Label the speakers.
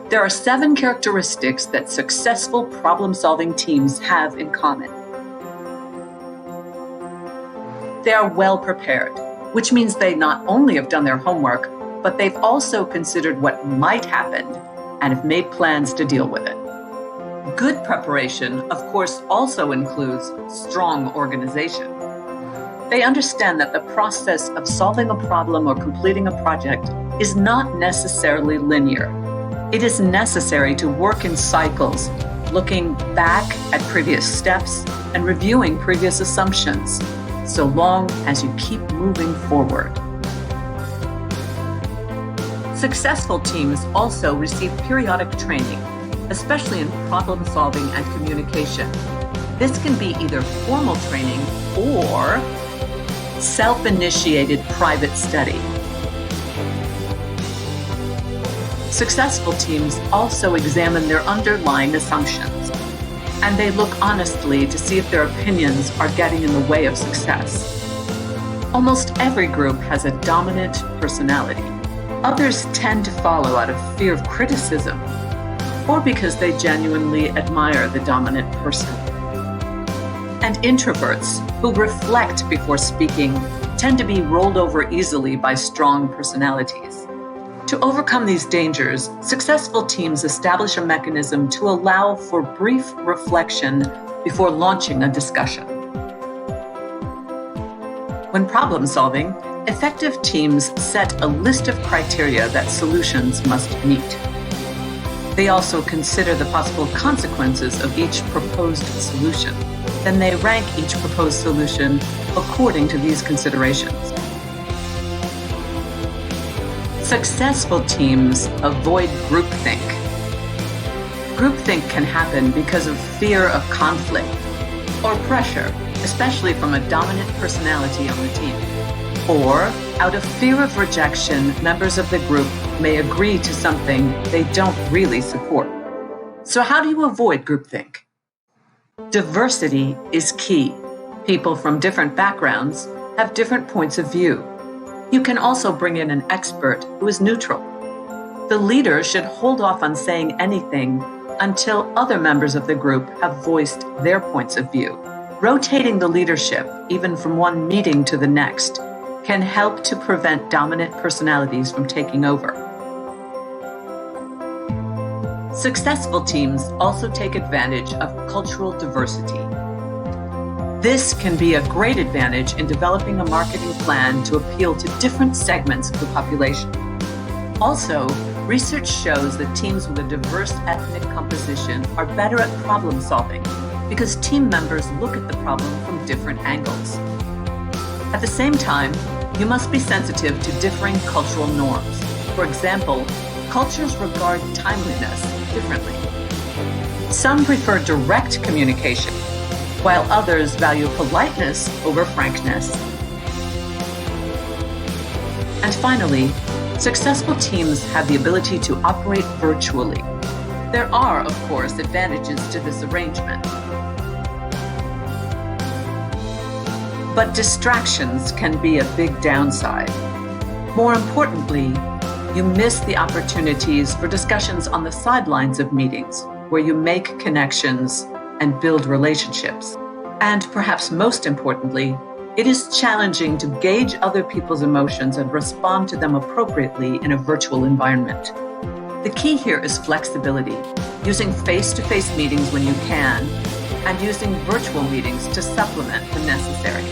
Speaker 1: There are 7 characteristics that successful problem-solving teams have in common. They are well prepared, which means they not only have done their homework, but they've also considered what might happen and have made plans to deal with it. Good preparation, of course, also includes strong organization. They understand that the process of solving a problem or completing a project is not necessarily linear. It is necessary to work in cycles, looking back at previous steps and reviewing previous assumptions, so long as you keep moving forward. Successful teams also receive periodic training, especially in problem solving and communication. This can be either formal training or self-initiated private study. Successful teams also examine their underlying assumptions, and they look honestly to see if their opinions are getting in the way of success. Almost every group has a dominant personality. Others tend to follow out of fear of criticism, or because they genuinely admire the dominant person. And introverts, who reflect before speaking, tend to be rolled over easily by strong personalities. To overcome these dangers, successful teams establish a mechanism to allow for brief reflection before launching a discussion. When problem solving, effective teams set a list of criteria that solutions must meet. They also consider the possible consequences of each proposed solution. Then they rank each proposed solution according to these considerations. Successful teams avoid groupthink. Groupthink can happen because of fear of conflict or pressure, especially from a dominant personality on the team. Or, out of fear of rejection, members of the group may agree to something they don't really support. So how do you avoid groupthink? Diversity is key. People from different backgrounds have different points of view. You can also bring in an expert who is neutral. The leader should hold off on saying anything until other members of the group have voiced their points of view. Rotating the leadership, even from one meeting to the next, can help to prevent dominant personalities from taking over. Successful teams also take advantage of cultural diversity. This can be a great advantage in developing a marketing plan to appeal to different segments of the population. Also, research shows that teams with a diverse ethnic composition are better at problem solving because team members look at the problem from different angles. At the same time, you must be sensitive to differing cultural norms. For example, cultures regard timeliness differently. Some prefer direct communication, while others value politeness over frankness. And finally, successful teams have the ability to operate virtually. There are, of course, advantages to this arrangement. But distractions can be a big downside. More importantly, you miss the opportunities for discussions on the sidelines of meetings, where you make connections and build relationships. And perhaps most importantly, it is challenging to gauge other people's emotions and respond to them appropriately in a virtual environment. The key here is flexibility, using face-to-face meetings when you can, and using virtual meetings to supplement when necessary.